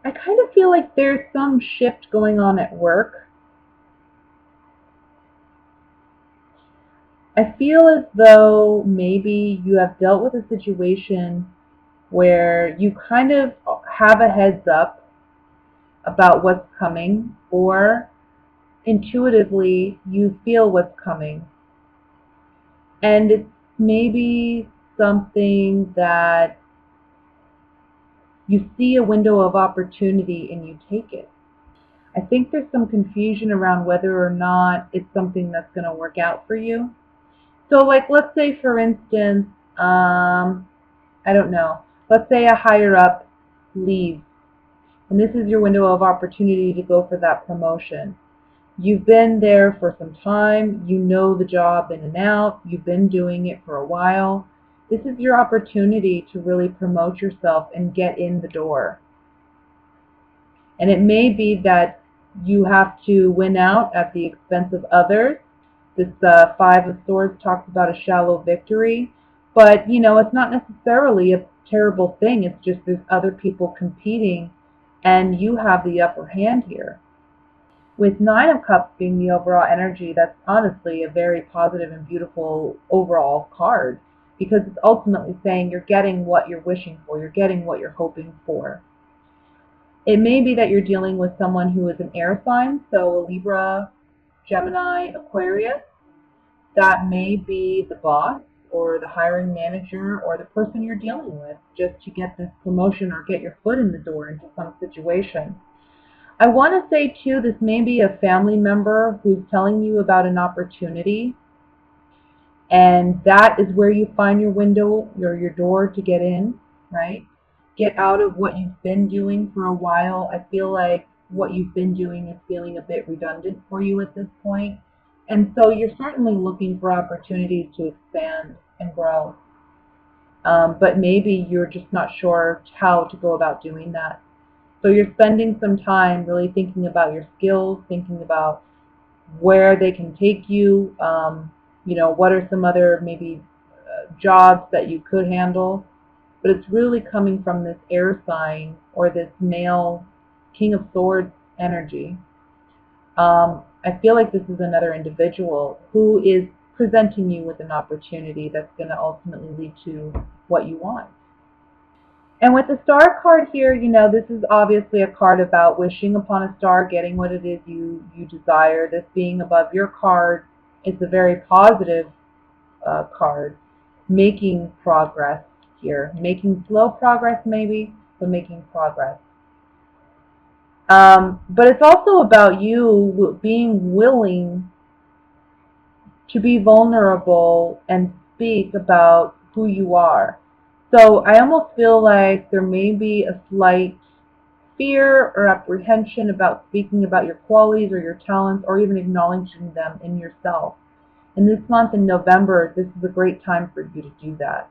I kind of feel like there's some shift going on at work. I feel as though maybe you have dealt with a situation where you kind of have a heads up about what's coming, or intuitively you feel what's coming. And it's maybe something that you see a window of opportunity and you take it. I think there's some confusion around whether or not it's something that's going to work out for you. So, like, let's say, for instance, I don't know, let's say a higher up leaves, and this is your window of opportunity to go for that promotion. You've been there for some time, you know the job in and out, you've been doing it for a while. This is your opportunity to really promote yourself and get in the door. And it may be that you have to win out at the expense of others. This Five of Swords talks about a shallow victory, but it's not necessarily a terrible thing. It's just there's other people competing, and you have the upper hand here. With Nine of Cups being the overall energy, that's honestly a very positive and beautiful overall card, because it's ultimately saying you're getting what you're wishing for, you're getting what you're hoping for. It may be that you're dealing with someone who is an air sign, so a Libra, Gemini, Aquarius. That may be the boss or the hiring manager or the person you're dealing with just to get this promotion or get your foot in the door into some situation. I want to say, too, this may be a family member who's telling you about an opportunity, and that is where you find your window or your door to get in, right? Get out of what you've been doing for a while. I feel like what you've been doing is feeling a bit redundant for you at this point. And so you're certainly looking for opportunities to expand and grow. But maybe you're just not sure how to go about doing that. So you're spending some time really thinking about your skills, thinking about where they can take you, what are some other maybe jobs that you could handle. But it's really coming from this air sign or this male King of Swords energy. I feel like this is another individual who is presenting you with an opportunity that's going to ultimately lead to what you want. And with the star card here, this is obviously a card about wishing upon a star, getting what it is you desire. This being above your card, it's a very positive card, making progress here. Making slow progress maybe, but making progress. But it's also about you being willing to be vulnerable and speak about who you are. So I almost feel like there may be a slight fear or apprehension about speaking about your qualities or your talents, or even acknowledging them in yourself. And this month in November, this is a great time for you to do that.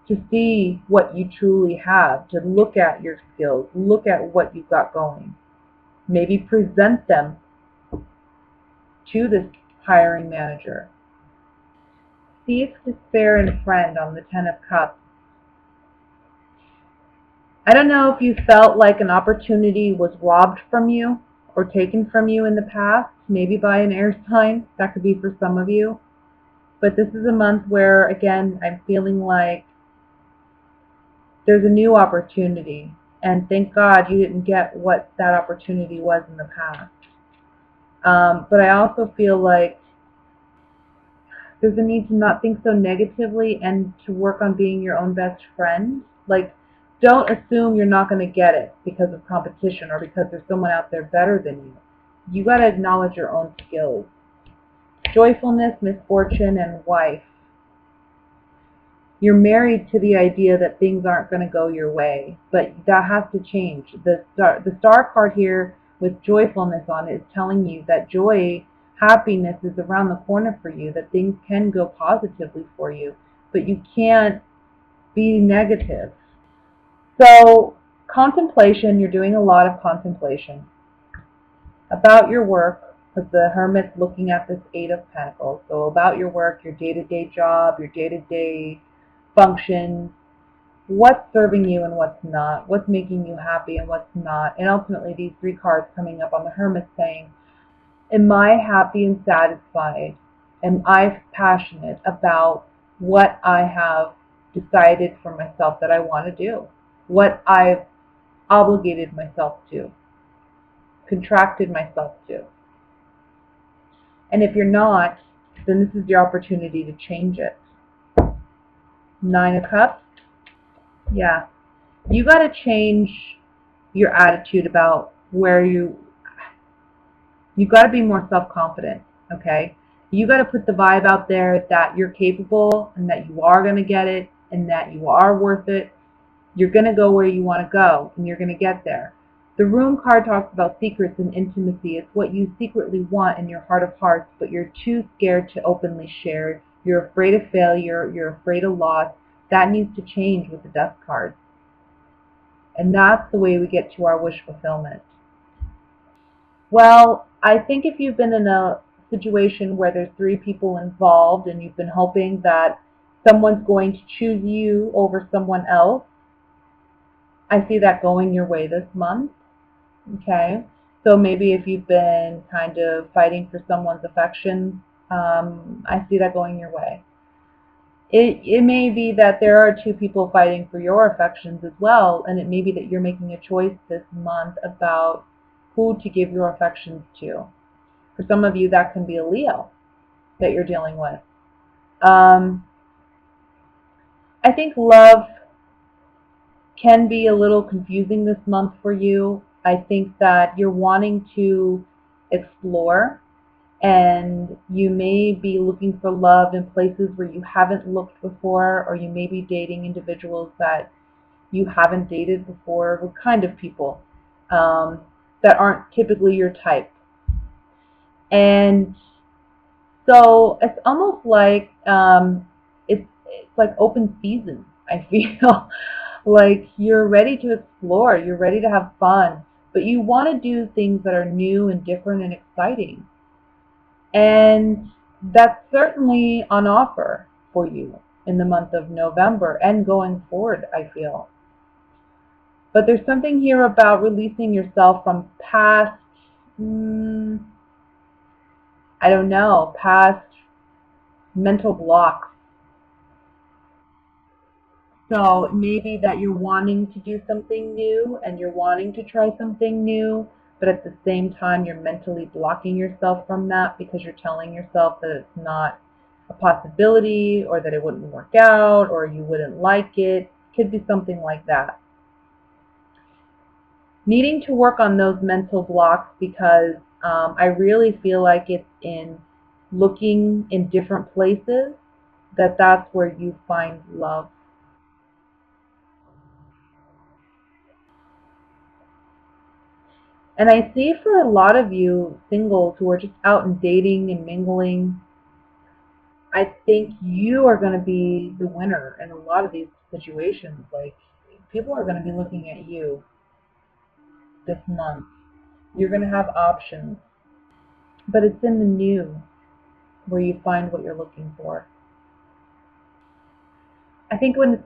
To see what you truly have, to look at your skills, look at what you've got going. Maybe present them to this hiring manager. Thief, despair, and friend on the Ten of Cups. I don't know if you felt like an opportunity was robbed from you or taken from you in the past, maybe by an air sign. That could be for some of you. But this is a month where, again, I'm feeling like there's a new opportunity. And thank God you didn't get what that opportunity was in the past. But I also feel like there's a need to not think so negatively and to work on being your own best friend. Like, don't assume you're not going to get it because of competition or because there's someone out there better than you. You got to acknowledge your own skills. Joyfulness, misfortune, and wife. You're married to the idea that things aren't going to go your way, but that has to change. The star card here with joyfulness on it is telling you that joy, happiness is around the corner for you, that things can go positively for you, but you can't be negative. So contemplation, you're doing a lot of contemplation about your work, because the Hermit's looking at this Eight of Pentacles. So about your work, your day-to-day job, your day-to-day functions, what's serving you and what's not, what's making you happy and what's not. And ultimately, these three cards coming up on the Hermit saying, am I happy and satisfied? Am I passionate about what I have decided for myself that I want to do? What I've obligated myself to, contracted myself to. And if you're not, then this is your opportunity to change it. Nine of Cups. Yeah. You got to change your attitude about where you got to be more self-confident, okay? You got to put the vibe out there that you're capable and that you are going to get it and that you are worth it. You're going to go where you want to go and you're going to get there. The Room card talks about secrets and intimacy. It's what you secretly want in your heart of hearts, but you're too scared to openly share. You're afraid of failure. You're afraid of loss. That needs to change with the Death card. And that's the way we get to our wish fulfillment. Well, I think if you've been in a situation where there's three people involved and you've been hoping that someone's going to choose you over someone else, I see that going your way this month. Okay? So maybe if you've been kind of fighting for someone's affection, I see that going your way. It may be that there are two people fighting for your affections as well, and it may be that you're making a choice this month about who to give your affections to. For some of you, that can be a Leo that you're dealing with. I think love can be a little confusing this month for you. I think that you're wanting to explore, and you may be looking for love in places where you haven't looked before, or you may be dating individuals that you haven't dated before, what kind of people that aren't typically your type. And so it's almost like it's like open season, I feel. Like you're ready to explore, you're ready to have fun, but you want to do things that are new and different and exciting. And that's certainly on offer for you in the month of November and going forward, I feel. But there's something here about releasing yourself from past, I don't know, past mental blocks. So maybe that you're wanting to do something new and you're wanting to try something new, but at the same time you're mentally blocking yourself from that because you're telling yourself that it's not a possibility or that it wouldn't work out or you wouldn't like it. Could be something like that. Needing to work on those mental blocks because I really feel like it's in looking in different places that's where you find love. And I see for a lot of you singles who are just out and dating and mingling, I think you are going to be the winner in a lot of these situations. Like, people are going to be looking at you this month. You're going to have options. But it's in the new where you find what you're looking for. I think when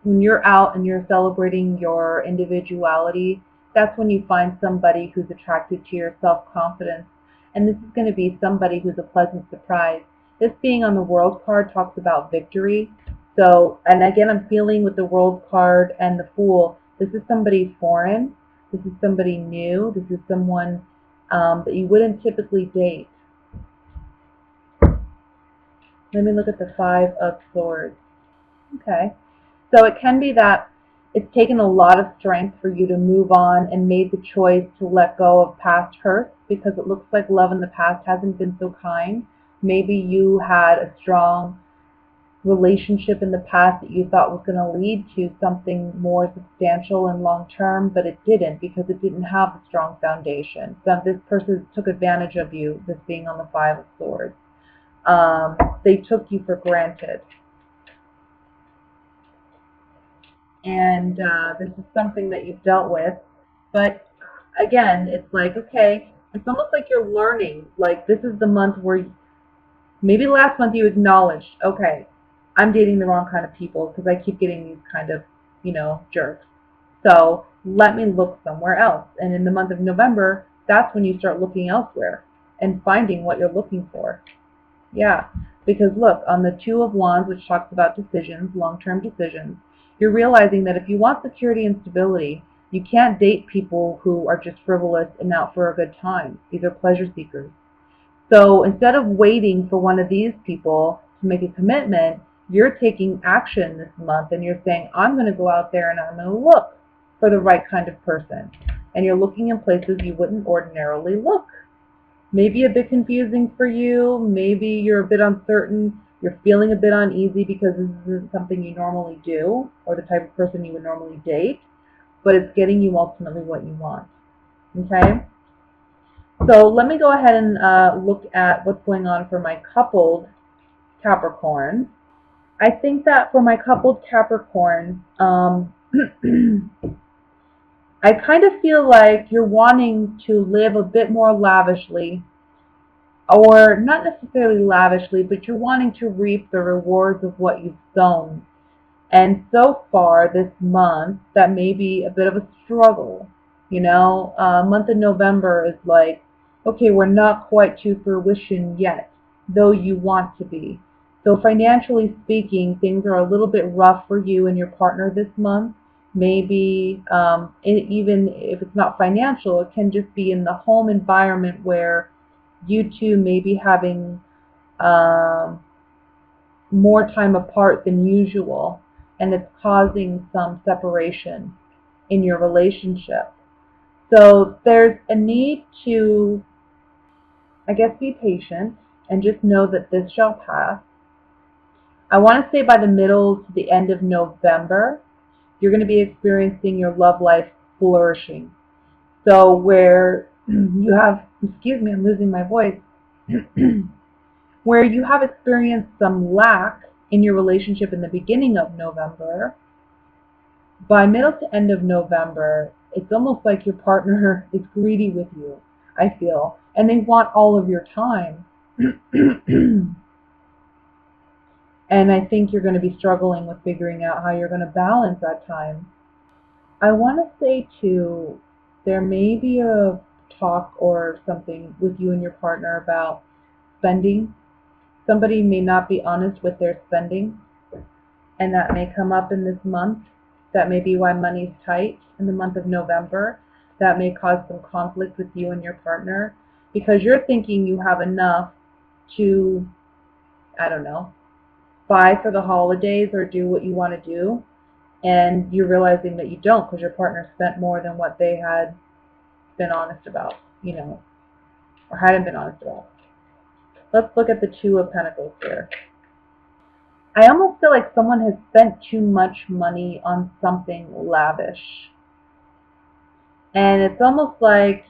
you're out and you're celebrating your individuality, that's when you find somebody who's attracted to your self-confidence. And this is going to be somebody who's a pleasant surprise. This being on the World card talks about victory. So, and again, I'm feeling with the World card and the Fool, this is somebody foreign. This is somebody new. This is someone that you wouldn't typically date. Let me look at the Five of Swords. Okay. So it can be that it's taken a lot of strength for you to move on and made the choice to let go of past hurts because it looks like love in the past hasn't been so kind. Maybe you had a strong relationship in the past that you thought was going to lead to something more substantial and long-term, but it didn't because it didn't have a strong foundation. So this person took advantage of you, this being on the Five of Swords. They took you for granted. And this is something that you've dealt with. But again, it's like, okay, it's almost like you're learning. Like, this is the month where maybe last month you acknowledged, okay, I'm dating the wrong kind of people because I keep getting these kind of jerks. So let me look somewhere else. And in the month of November, that's when you start looking elsewhere and finding what you're looking for. Yeah, because look, on the Two of Wands, which talks about decisions, long-term decisions, you're realizing that if you want security and stability, you can't date people who are just frivolous and out for a good time. These are pleasure seekers. So instead of waiting for one of these people to make a commitment, you're taking action this month and you're saying, I'm going to go out there and I'm going to look for the right kind of person. And you're looking in places you wouldn't ordinarily look. Maybe a bit confusing for you. Maybe you're a bit uncertain. You're feeling a bit uneasy because this isn't something you normally do or the type of person you would normally date. But it's getting you ultimately what you want. Okay? So let me go ahead and look at what's going on for my coupled Capricorn. I think that for my coupled Capricorn, I kind of feel like you're wanting to live a bit more lavishly, or not necessarily lavishly, but you're wanting to reap the rewards of what you've sown. And so far this month, that may be a bit of a struggle. Month of November is like, okay, we're not quite to fruition yet, though you want to be. So financially speaking, things are a little bit rough for you and your partner this month. Maybe even if it's not financial, it can just be in the home environment where you two may be having more time apart than usual, and it's causing some separation in your relationship. So there's a need to, I guess, be patient and just know that this shall pass. I want to say by the middle to the end of November, you're going to be experiencing your love life flourishing. So where you have, excuse me, I'm losing my voice, where you have experienced some lack in your relationship in the beginning of November, by middle to end of November, it's almost like your partner is greedy with you, I feel, and they want all of your time. And I think you're going to be struggling with figuring out how you're going to balance that time. I want to say, too, there may be a talk or something with you and your partner about spending. Somebody may not be honest with their spending, and that may come up in this month. That may be why money's tight in the month of November. That may cause some conflict with you and your partner because you're thinking you have enough to, I don't know, buy for the holidays or do what you want to do, and you're realizing that you don't because your partner spent more than what they had been honest about, or hadn't been honest about. Let's look at the Two of Pentacles here. I almost feel like someone has spent too much money on something lavish. And it's almost like,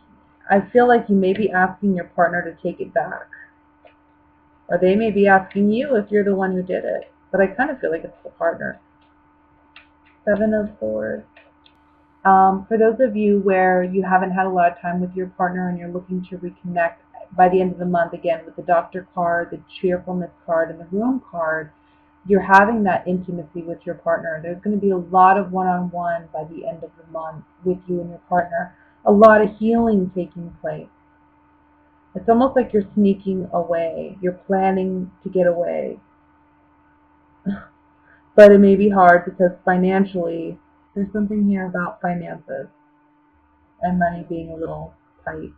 I feel like you may be asking your partner to take it back. Or they may be asking you if you're the one who did it. But I kind of feel like it's the partner. Seven of Swords. For those of you where you haven't had a lot of time with your partner and you're looking to reconnect by the end of the month, again, with the Doctor card, the Cheerfulness card, and the Room card, you're having that intimacy with your partner. There's going to be a lot of one-on-one by the end of the month with you and your partner. A lot of healing taking place. It's almost like you're sneaking away. You're planning to get away. But it may be hard because financially, there's something here about finances and money being a little tight.